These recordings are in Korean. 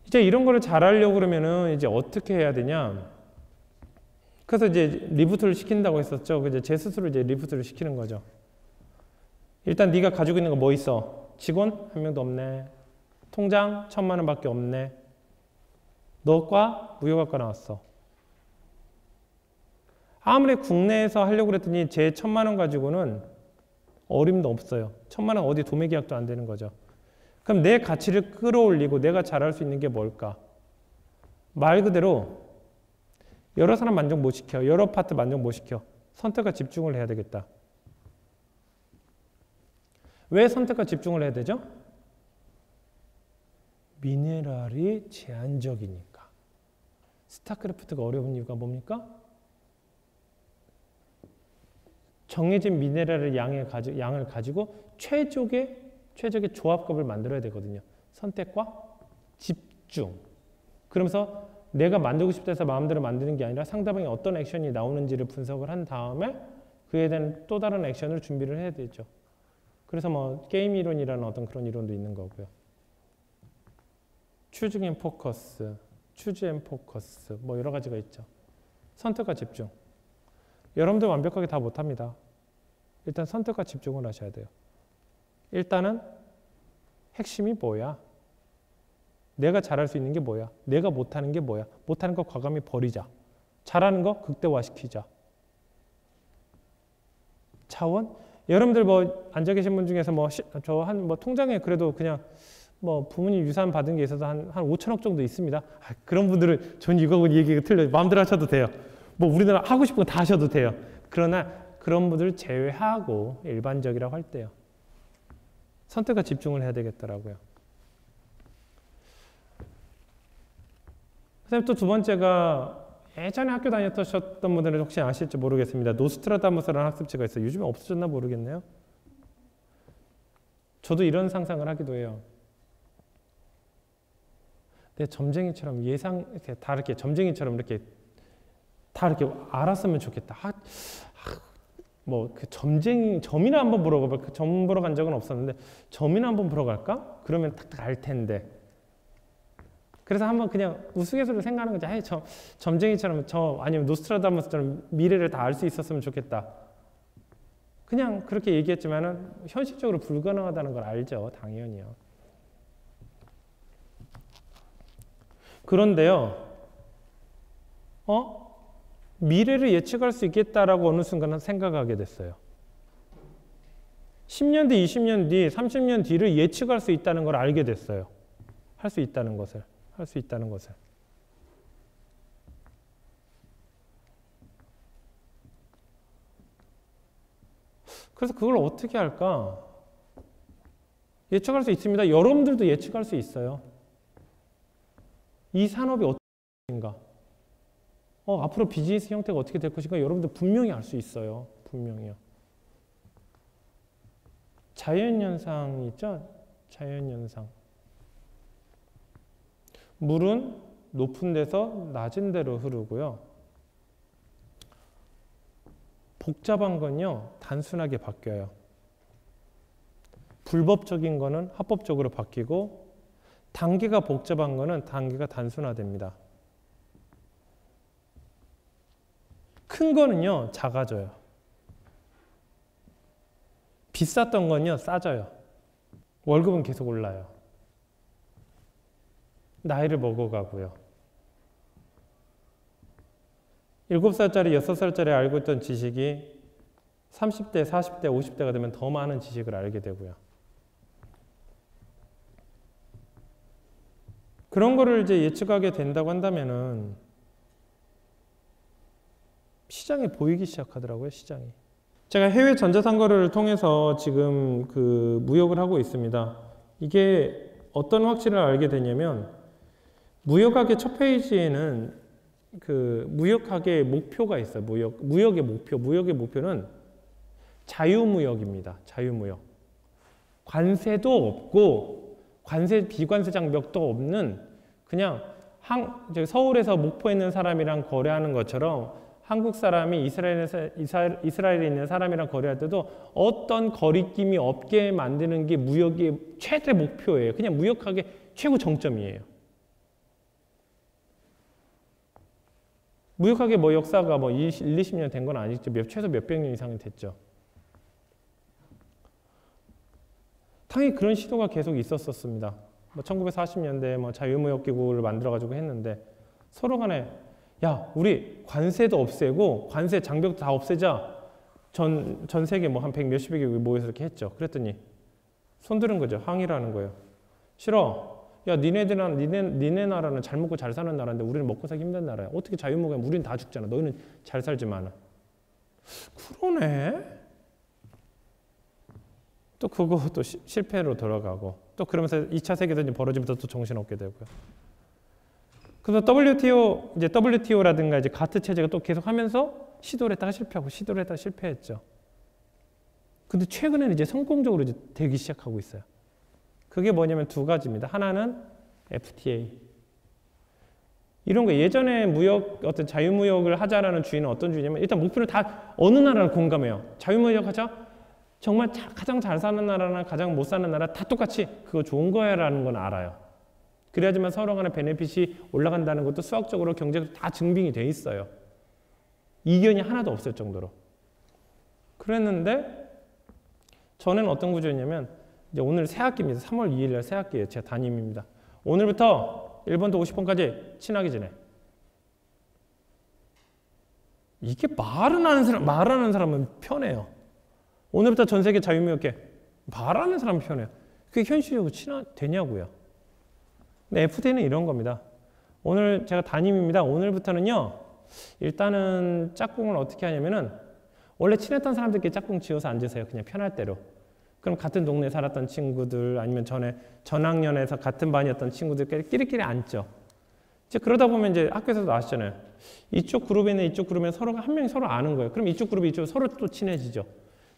이제 이런 거를 잘하려고 그러면은 이제 어떻게 해야 되냐? 그래서 이제 리부트를 시킨다고 했었죠. 이제 제 스스로 이제 리부트를 시키는 거죠. 일단 네가 가지고 있는 거 뭐 있어? 직원 한 명도 없네. 통장 1,000만 원밖에 없네. 너과 무역학과 나왔어. 아무리 국내에서 하려고 그랬더니 제 1,000만 원 가지고는 어림도 없어요. 1,000만 원 어디 도매 계약도 안 되는 거죠. 그럼 내 가치를 끌어올리고 내가 잘할 수 있는 게 뭘까? 말 그대로 여러 사람 만족 못 시켜. 여러 파트 만족 못 시켜. 선택과 집중을 해야 되겠다. 왜 선택과 집중을 해야 되죠? 미네랄이 제한적이니까. 스타크래프트가 어려운 이유가 뭡니까? 정해진 미네랄의 양을 가지고 최적의 조합값을 만들어야 되거든요. 선택과 집중. 그러면서 내가 만들고 싶다 해서 마음대로 만드는 게 아니라 상대방이 어떤 액션이 나오는지를 분석을 한 다음에 그에 대한 또 다른 액션을 준비를 해야 되죠. 그래서 뭐 게임 이론이라는 어떤 그런 이론도 있는 거고요. choose and focus 뭐 여러 가지가 있죠. 선택과 집중. 여러분들 완벽하게 다 못합니다. 일단 선택과 집중을 하셔야 돼요. 일단은 핵심이 뭐야? 내가 잘할 수 있는 게 뭐야? 내가 못하는 게 뭐야? 못하는 거 과감히 버리자. 잘하는 거 극대화시키자. 차원? 여러분들 뭐 앉아 계신 분 중에서 뭐 저 한 뭐 통장에 그래도 그냥 뭐 부모님 유산 받은 게 있어서 한 5천억 정도 있습니다. 그런 분들은 전 이거 얘기가 틀려요. 마음대로 하셔도 돼요. 뭐 우리나라 하고 싶은 거 다 하셔도 돼요. 그러나 그런 분들을 제외하고 일반적이라고 할 때요. 선택과 집중을 해야 되겠더라고요. 그다음에 또 두 번째가 예전에 학교 다녔던 분들은 혹시 아실지 모르겠습니다. 노스트라다무스라는 학습지가 있어요. 요즘에 없어졌나 모르겠네요. 저도 이런 상상을 하기도 해요. 내 점쟁이처럼 다 이렇게 점쟁이처럼 이렇게 다 이렇게 알았으면 좋겠다. 뭐 그 점이나 한번 보러 가봐. 그 점 보러 간 적은 없었는데 점이나 한번 보러 갈까? 그러면 딱 알 텐데. 그래서 한번 그냥 우스갯소리로 생각하는 거죠. 점쟁이처럼 아니면 노스트라다무스처럼 미래를 다 알 수 있었으면 좋겠다. 그냥 그렇게 얘기했지만은 현실적으로 불가능하다는 걸 알죠. 당연히요. 그런데요. 미래를 예측할 수 있겠다라고 어느 순간 생각하게 됐어요. 10년 뒤, 20년 뒤, 30년 뒤를 예측할 수 있다는 걸 알게 됐어요. 할 수 있다는 것을. 그래서 그걸 어떻게 할까? 예측할 수 있습니다. 여러분들도 예측할 수 있어요. 이 산업이 어떻게 될 것인가? 앞으로 비즈니스 형태가 어떻게 될 것인가? 여러분들 분명히 알 수 있어요. 분명히요. 자연현상 있죠? 자연현상. 물은 높은 데서 낮은 데로 흐르고요. 복잡한 건요, 단순하게 바뀌어요. 불법적인 거는 합법적으로 바뀌고, 단계가 복잡한 거는 단계가 단순화됩니다. 큰 거는요, 작아져요. 비쌌던 건요, 싸져요. 월급은 계속 올라요. 나이를 먹어가고요. 7살짜리, 6살짜리 알고 있던 지식이 30대, 40대, 50대가 되면 더 많은 지식을 알게 되고요. 그런 거를 이제 예측하게 된다고 한다면은 시장이 보이기 시작하더라고요, 시장이. 제가 해외 전자상거래를 통해서 지금 그 무역을 하고 있습니다. 이게 어떤 확신을 알게 되냐면 무역학의 첫 페이지에는 그 무역학의 목표가 있어요. 무역의 목표는 자유무역입니다. 자유무역. 관세도 없고 비관세 장벽도 없는 그냥 서울에서 목포에 있는 사람이랑 거래하는 것처럼 한국 사람이 이스라엘에 있는 사람이랑 거래할 때도 어떤 거리낌이 없게 만드는 게 무역의 최대 목표예요. 그냥 무역학의 최고 정점이에요. 무역학의 뭐 역사가 뭐 1, 20년 된 건 아니죠. 최소 몇백 년 이상은 됐죠. 당연히 그런 시도가 계속 있었습니다. 뭐 1940년대 뭐 자유무역기구를 만들어가지고 했는데 서로 간에 야, 우리 관세도 없애고 관세 장벽도 다 없애자. 전 세계 뭐 한 100 몇십여 개국이 모여서 이렇게 했죠. 그랬더니 손드는 거죠. 항의를 하는 거예요. 싫어. 야, 니네 나라는 잘 먹고 잘 사는 나라인데 우리는 먹고 살기 힘든 나라야. 어떻게 자유무역하면 우리는 다 죽잖아. 너희는 잘 살지만. 그러네. 또 그거 또 실패로 돌아가고 또 그러면서 2차 세계대전이 벌어지면서 또 정신없게 되고요. 그래서 WTO라든가 이제 가트 체제가 또 계속 하면서 시도를 했다가 실패하고 시도를 했다가 실패했죠. 근데 최근에는 이제 성공적으로 이제 되기 시작하고 있어요. 그게 뭐냐면 두 가지입니다. 하나는 FTA. 이런 거 예전에 어떤 자유무역을 하자라는 주의는 어떤 주의냐면 일단 목표를 다 어느 나라를 공감해요. 자유무역 하자? 정말 가장 잘 사는 나라나 가장 못 사는 나라 다 똑같이 그거 좋은 거야라는 건 알아요. 그래야지만 서로 간의 베네핏이 올라간다는 것도 수학적으로 경제적으로 다 증빙이 돼 있어요. 이견이 하나도 없을 정도로. 그랬는데 저는 어떤 구조였냐면 이제 오늘 새 학기입니다. 3월 2일 날 새 학기예요. 제 담임입니다. 오늘부터 1번부터 50번까지 친하게 지내. 이게 말하는 사람은 편해요. 오늘부터 전 세계 자유무역계 말하는 사람은 편해요. 그게 현실적으로 되냐고요. 근데 FTA는 이런 겁니다. 오늘 제가 담임입니다. 오늘부터는요. 일단은 짝꿍을 어떻게 하냐면은 원래 친했던 사람들끼리 짝꿍 지어서 앉으세요. 그냥 편할 대로. 그럼 같은 동네에 살았던 친구들 아니면 전학년에서 같은 반이었던 친구들끼리 앉죠. 이제 그러다 보면 이제 학교에서도 아시잖아요. 이쪽 그룹에는 이쪽 그룹에 서로가 한 명이 서로 아는 거예요. 그럼 이쪽 그룹이 이쪽 서로 또 친해지죠.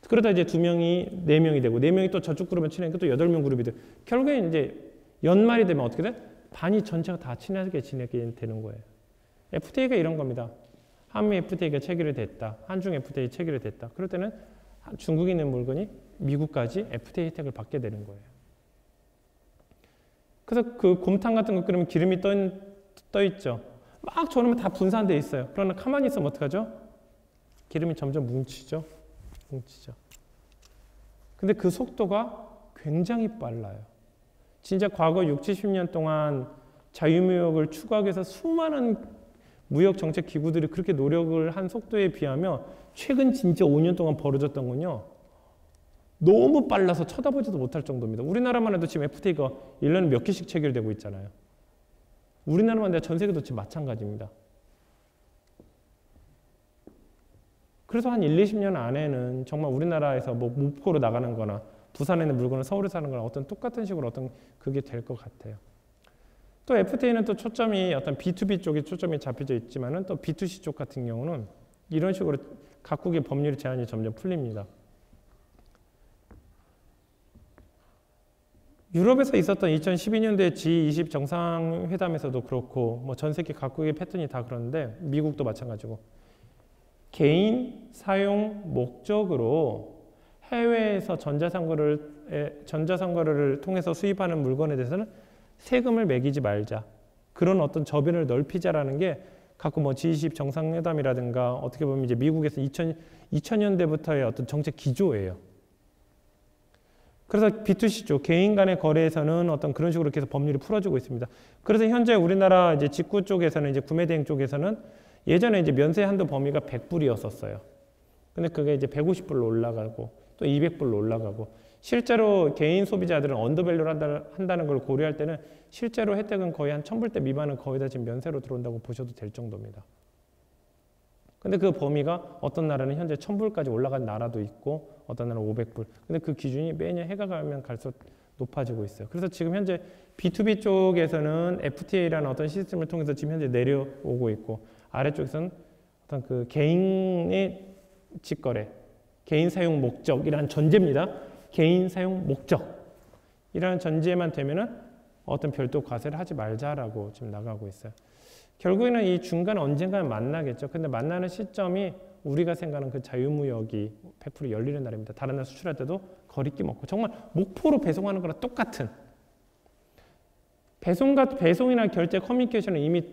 그러다 이제 2명이 4명이 되고 4명이 또 저쪽 그룹에 친해지고 또 8명 그룹이 되고 결국에 이제 연말이 되면 어떻게 돼? 반이 전체가 다 친하게 지내게 되는 거예요. FTA가 이런 겁니다. 한미 FTA가 체결이 됐다. 한중 FTA 체결이 됐다. 그럴 때는 중국에 있는 물건이 미국까지 FTA 혜택을 받게 되는 거예요. 그래서 그 곰탕 같은 거 끓이면 기름이 떠 있죠. 막 저러면 다 분산돼 있어요. 그러나 가만히 있으면 어떡하죠? 기름이 점점 뭉치죠. 근데 그 속도가 굉장히 빨라요. 진짜 과거 60, 70년 동안 자유무역을 추구하기 위해서 수많은 무역정책 기구들이 그렇게 노력을 한 속도에 비하면 최근 진짜 5년 동안 벌어졌던 건요. 너무 빨라서 쳐다보지도 못할 정도입니다. 우리나라만 해도 지금 FTA가 1년에 몇 개씩 체결되고 있잖아요. 우리나라만 해도 전 세계도 지금 마찬가지입니다. 그래서 한 1, 20년 안에는 정말 우리나라에서 뭐 목포로 나가는 거나 부산에 있는 물건을 서울에 사는 거나 어떤 똑같은 식으로 어떤 그게 될 것 같아요. 또 FTA는 또 초점이 어떤 B2B 쪽에 초점이 잡혀져 있지만은 또 B2C 쪽 같은 경우는 이런 식으로 각국의 법률 제한이 점점 풀립니다. 유럽에서 있었던 2012년도에 G20 정상회담에서도 그렇고 뭐 전 세계 각국의 패턴이 다 그런데 미국도 마찬가지고 개인 사용 목적으로 해외에서 전자상거래를 통해서 수입하는 물건에 대해서는 세금을 매기지 말자. 그런 어떤 저변을 넓히자라는 게 각국 뭐 G20 정상회담이라든가 어떻게 보면 이제 미국에서 2000년대부터의 어떤 정책 기조예요. 그래서 B2C 쪽 개인 간의 거래에서는 어떤 그런 식으로 계속 법률이 풀어지고 있습니다. 그래서 현재 우리나라 이제 직구 쪽에서는 이제 구매 대행 쪽에서는 예전에 이제 면세 한도 범위가 100불이었었어요. 근데 그게 이제 150불로 올라가고 또 200불로 올라가고 실제로 개인 소비자들은 언더밸류를 한다는 걸 고려할 때는 실제로 혜택은 거의 한 1000불대 미만은 거의 다 지금 면세로 들어온다고 보셔도 될 정도입니다. 근데 그 범위가 어떤 나라는 현재 1000불까지 올라간 나라도 있고 어떤 나라는 500불. 근데 그 기준이 매년 해가 가면 갈수록 높아지고 있어요. 그래서 지금 현재 B2B 쪽에서는 FTA라는 어떤 시스템을 통해서 지금 현재 내려오고 있고 아래쪽에서는 어떤 그 개인의 직거래, 개인 사용 목적이라는 전제입니다. 개인 사용 목적이라는 전제만 되면은 어떤 별도 과세를 하지 말자라고 지금 나가고 있어요. 결국에는 이 중간 언젠가는 만나겠죠. 근데 만나는 시점이 우리가 생각하는 그 자유무역이 100% 열리는 날입니다. 다른 나라 수출할 때도 거리낌 없고 정말 목포로 배송하는 거랑 똑같은 배송이나 결제 커뮤니케이션은 이미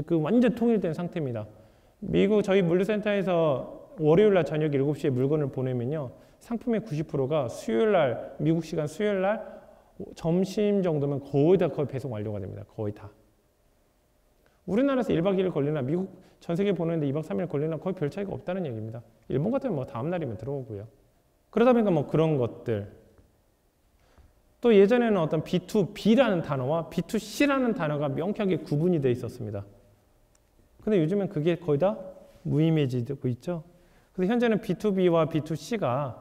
그 완전 통일된 상태입니다. 미국 저희 물류센터에서 월요일 날 저녁 7시에 물건을 보내면요. 상품의 90%가 수요일 날, 미국 시간 수요일 날 점심 정도면 거의 배송 완료가 됩니다. 거의 다. 우리나라에서 1박 2일 걸리나 미국 전 세계 보내는데 2박 3일 걸리나 거의 별 차이가 없다는 얘기입니다. 일본 같으면 뭐 다음 날이면 들어오고요. 그러다 보니까 뭐 그런 것들. 또 예전에는 어떤 B2B라는 단어와 B2C라는 단어가 명쾌하게 구분이 되어 있었습니다. 근데 요즘엔 그게 거의 다 무의미해지고 있죠. 그래서 현재는 B2B와 B2C가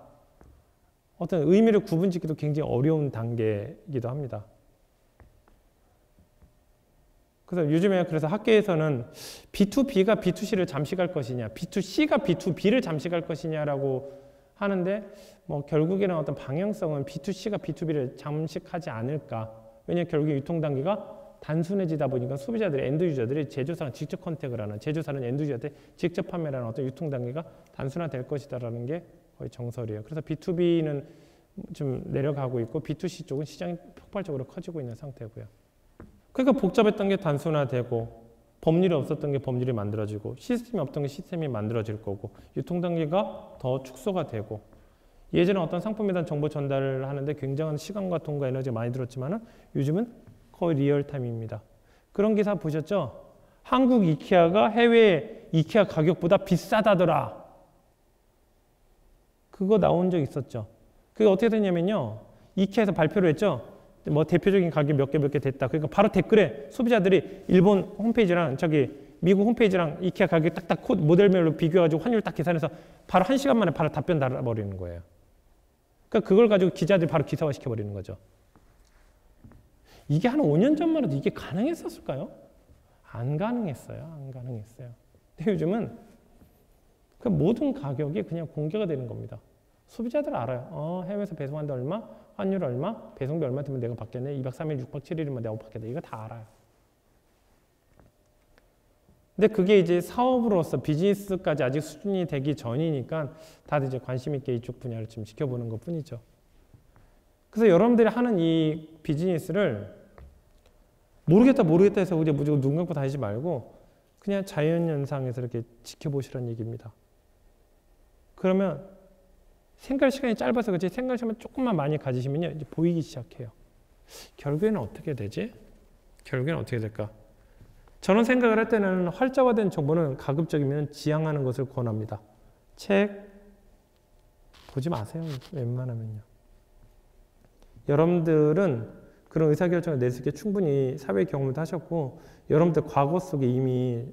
어떤 의미를 구분짓기도 굉장히 어려운 단계이기도 합니다. 그래서 요즘에 그래서 학계에서는 B2B가 B2C를 잠식할 것이냐, B2C가 B2B를 잠식할 것이냐라고 하는데 뭐 결국에는 어떤 방향성은 B2C가 B2B를 잠식하지 않을까. 왜냐하면 결국에 유통 단계가 단순해지다 보니까 소비자들이 엔드 유저들이 제조사랑 직접 컨택을 하는, 제조사는 엔드 유저한테 직접 판매를 하는 어떤 유통 단계가 단순화될 것이다라는 게 거의 정설이에요. 그래서 B2B는 좀 내려가고 있고 B2C 쪽은 시장이 폭발적으로 커지고 있는 상태고요. 그러니까 복잡했던 게 단순화되고 법률이 없었던 게 법률이 만들어지고 시스템이 없던 게 시스템이 만들어질 거고 유통 단계가 더 축소가 되고 예전에 어떤 상품에 대한 정보 전달을 하는데 굉장한 시간과 돈과 에너지가 많이 들었지만 요즘은 거의 리얼타임입니다. 그런 기사 보셨죠? 한국 이케아가 해외 이케아 가격보다 비싸다더라. 그거 나온 적 있었죠. 그게 어떻게 됐냐면요. 이케아에서 발표를 했죠. 뭐 대표적인 가격 몇 개 됐다. 그러니까 바로 댓글에 소비자들이 일본 홈페이지랑 미국 홈페이지랑 이케아 가격 딱딱 코드 모델별로 비교해가지고 환율 딱 계산해서 바로 1시간 만에 바로 답변 달아버리는 거예요. 그러니까 그걸 가지고 기자들이 바로 기사화 시켜버리는 거죠. 이게 한 5년 전만 해도 이게 가능했었을까요? 안 가능했어요. 안 가능했어요. 근데 요즘은 그 모든 가격이 그냥 공개가 되는 겁니다. 소비자들 알아요. 해외에서 배송한데 얼마? 환율 얼마? 배송비 얼마 되면 내가 받겠네. 2박 3일, 6박 7일이면 내가 받겠네. 이거 다 알아요. 근데 그게 이제 사업으로서 비즈니스까지 아직 수준이 되기 전이니까 다들 이제 관심 있게 이쪽 분야를 좀 지켜보는 것 뿐이죠. 그래서 여러분들이 하는 이 비즈니스를 모르겠다 해서 그냥 무조건 눈 감고 다니지 말고 그냥 자연현상에서 이렇게 지켜보시라는 얘기입니다. 그러면 생각 시간이 짧아서 그렇지 생각 시간 조금만 많이 가지시면요 이제 보이기 시작해요. 결국에는 어떻게 되지? 결국에는 어떻게 될까? 저는 생각을 할 때는 활자화된 정보는 가급적이면 지양하는 것을 권합니다. 책 보지 마세요. 웬만하면요. 여러분들은 그런 의사결정을 낼 수 있게 충분히 사회 경험도 하셨고 여러분들 과거 속에 이미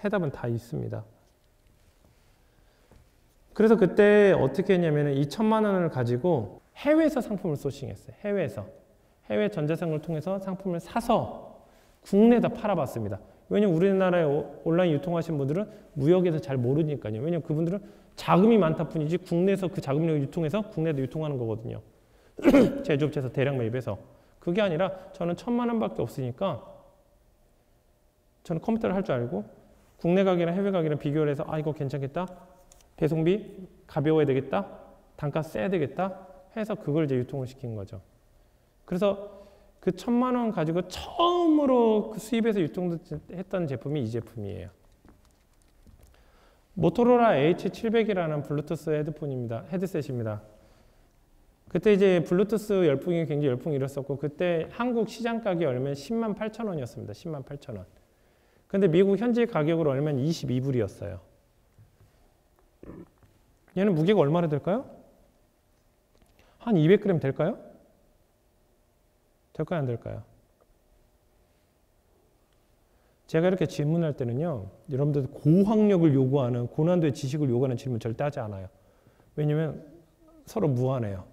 해답은 다 있습니다. 그래서 그때 어떻게 했냐면 2천만 원을 가지고 해외에서 상품을 소싱했어요. 해외 전자상을 통해서 상품을 사서 국내에다 팔아봤습니다. 왜냐면 우리나라에 온라인 유통하신 분들은 무역에서 잘 모르니까요. 왜냐면 그분들은 자금이 많다 뿐이지 국내에서 그 자금력을 유통해서 국내에도 유통하는 거거든요. 제조업체에서 대량 매입해서. 그게 아니라 저는 1,000만 원밖에 없으니까 저는 컴퓨터를 할 줄 알고 국내 가격이랑 해외 가격이랑 비교를 해서 이거 괜찮겠다. 배송비 가벼워야 되겠다. 단가 세야 되겠다. 해서 그걸 이제 유통을 시킨 거죠. 그래서 그 1,000만 원 가지고 처음으로 그 수입해서 유통했던 제품이 이 제품이에요. 모토로라 H700이라는 블루투스 헤드셋입니다. 그때 이제 블루투스 열풍이 굉장히 열풍이 일었었고 그때 한국 시장 가격이 얼마면 10만 8천 원이었습니다. 10만 8천 원. 근데 미국 현지 가격으로 얼마면 22불이었어요. 얘는 무게가 얼마나 될까요? 한 200g 될까요? 될까요? 안 될까요? 제가 이렇게 질문할 때는요. 여러분들 고학력을 요구하는 고난도의 지식을 요구하는 질문 절대 하지 않아요. 왜냐면 서로 무한해요.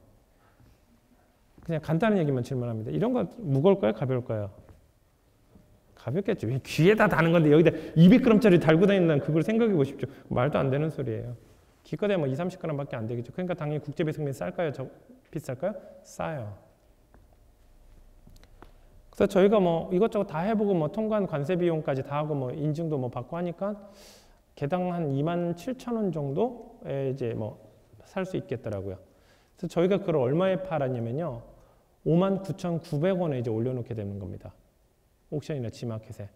그냥 간단한 얘기만 질문합니다. 이런 거 무거울까요? 가벼울까요? 가볍겠죠. 왜 귀에다 다는 건데 여기다 200g짜리 달고 다닌다는 그걸 생각해 보십시오. 말도 안 되는 소리예요. 기껏해야 뭐 20, 30g밖에 안 되겠죠. 그러니까 당연히 국제 배송비 쌀까요? 비쌀까요? 싸요. 그래서 저희가 뭐 이것저것 다 해보고 뭐 통관 관세 비용까지 다 하고 뭐 인증도 뭐 받고 하니까 개당 한 27,000원 정도에 이제 뭐 살 수 있겠더라고요. 그래서 저희가 그걸 얼마에 팔았냐면요. 59,900원에 이제 올려놓게 되는 겁니다. 옥션이나 지마켓에.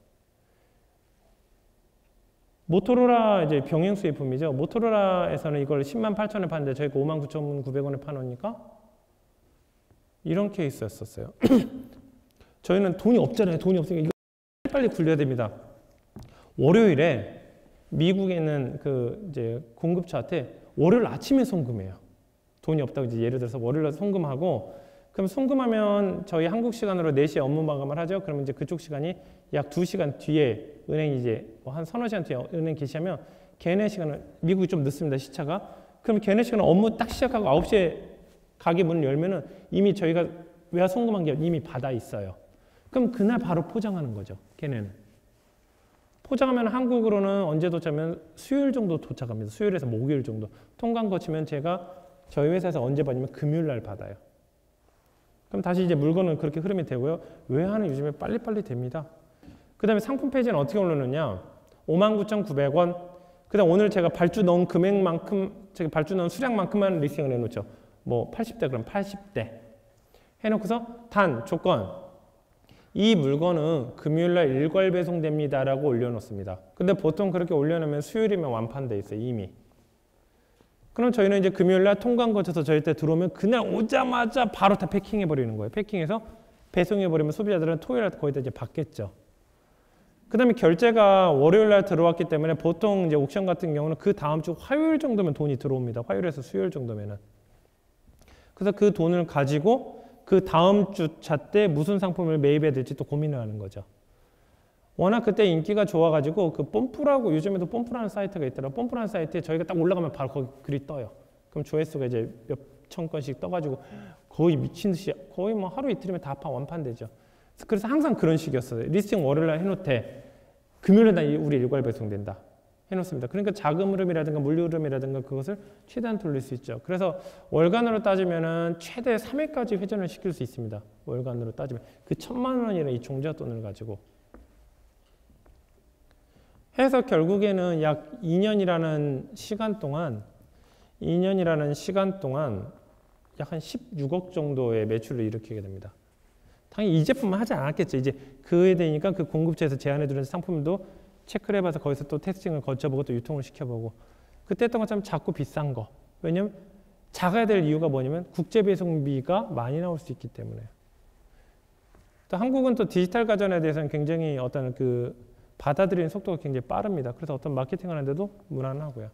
모토로라 이제 병행 수입품이죠. 모토로라에서는 이걸 10만 8천원에 파는데 저희가 59,900원에 파놓으니까 이런 케이스였었어요. 저희는 돈이 없잖아요. 돈이 없으니까 이거 빨리 굴려야 됩니다. 월요일에 미국에 있는 그 이제 공급처한테 월요일 아침에 송금해요. 돈이 없다고 이제 예를 들어서 월요일에 송금하고, 그럼 송금하면 저희 한국 시간으로 4시에 업무 마감을 하죠. 그러면 이제 그쪽 시간이 약 2시간 뒤에 은행이 이제 한 서너 시간 뒤에 은행 개시하면 걔네 시간은 미국이 좀 늦습니다. 시차가. 그럼 걔네 시간은 업무 딱 시작하고 9시에 가게 문을 열면은 이미 저희가 외화 송금한 게 이미 받아 있어요. 그럼 그날 바로 포장하는 거죠. 걔네는. 포장하면 한국으로는 언제 도착하면 수요일 정도 도착합니다. 수요일에서 목요일 정도. 통관 거치면 제가 저희 회사에서 언제 받냐면 금요일 날 받아요. 그럼 다시 이제 물건은 그렇게 흐름이 되고요. 외화는 요즘에 빨리빨리 됩니다. 그 다음에 상품 페이지는 어떻게 올려놓냐. 59,900원. 그 다음 오늘 제가 발주 넣은 금액만큼, 제가 발주 넣은 수량만큼만 리스팅을 해놓죠. 뭐 80대 그럼 80대. 해놓고서 단, 조건. 이 물건은 금요일날 일괄 배송됩니다라고 올려놓습니다. 근데 보통 그렇게 올려놓으면 수요일이면 완판돼 있어요. 이미. 그럼 저희는 이제 금요일날 통관 거쳐서 저희 때 들어오면 그날 오자마자 바로 다 패킹해 버리는 거예요. 패킹해서 배송해 버리면 소비자들은 토요일날 거의 다 이제 받겠죠. 그 다음에 결제가 월요일날 들어왔기 때문에 보통 이제 옥션 같은 경우는 그 다음 주 화요일 정도면 돈이 들어옵니다. 화요일에서 수요일 정도면은. 그래서 그 돈을 가지고 그 다음 주차 때 무슨 상품을 매입해야 될지 또 고민을 하는 거죠. 워낙 그때 인기가 좋아가지고 그 뽐뿌라고, 요즘에도 뽐뿌라는 사이트가 있더라고요. 뽐뿌라는 사이트에 저희가 딱 올라가면 바로 거기 글이 떠요. 그럼 조회수가 이제 몇 천 건씩 떠가지고 거의 미친 듯이 거의 뭐 하루 이틀이면 다 완판되죠. 그래서 항상 그런 식이었어요. 리스팅 월요일날 해놓되 금요일에 우리 일괄 배송된다 해놓습니다. 그러니까 자금 흐름이라든가 물류 흐름이라든가 그것을 최대한 돌릴 수 있죠. 그래서 월간으로 따지면은 최대 3회까지 회전을 시킬 수 있습니다. 월간으로 따지면 그 1,000만 원이라는 이 종잣돈을 가지고 해서 결국에는 약 2년이라는 시간 동안 약 한 16억 정도의 매출을 일으키게 됩니다. 당연히 이 제품만 하지 않았겠죠. 이제 그에 되니까 그 공급처에서 제안해 주는 상품도 체크를 해봐서 거기서 또 테스팅을 거쳐보고 또 유통을 시켜보고, 그때 했던 것처럼 자꾸 비싼 거. 왜냐면 작아야 될 이유가 뭐냐면 국제 배송비가 많이 나올 수 있기 때문에요. 또 한국은 또 디지털 가전에 대해서는 굉장히 어떤 그 받아들이는 속도가 굉장히 빠릅니다. 그래서 어떤 마케팅을 하는데도 무난하고요.